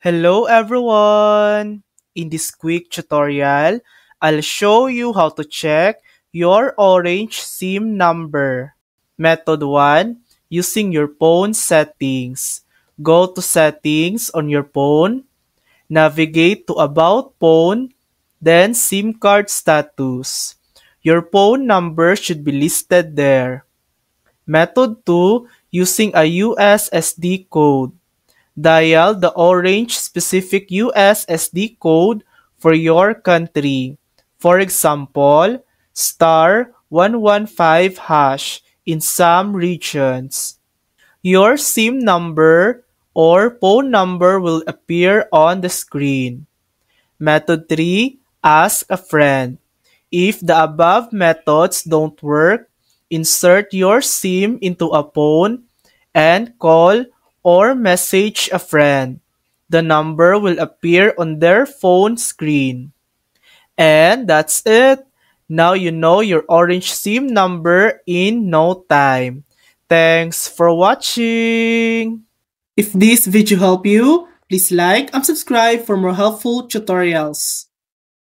Hello everyone! In this quick tutorial, I'll show you how to check your Orange SIM number. Method 1. Using your phone settings. Go to Settings on your phone, navigate to About Phone, then SIM card status. Your phone number should be listed there. Method 2. Using a USSD code. Dial the Orange specific USSD code for your country. For example, star 115 hash in some regions. Your SIM number or phone number will appear on the screen. Method 3. Ask a friend. If the above methods don't work, insert your SIM into a phone and call or message a friend. The number will appear on their phone screen. And that's it. Now you know your Orange SIM number in no time. Thanks for watching. If this video helped you, please like and subscribe for more helpful tutorials.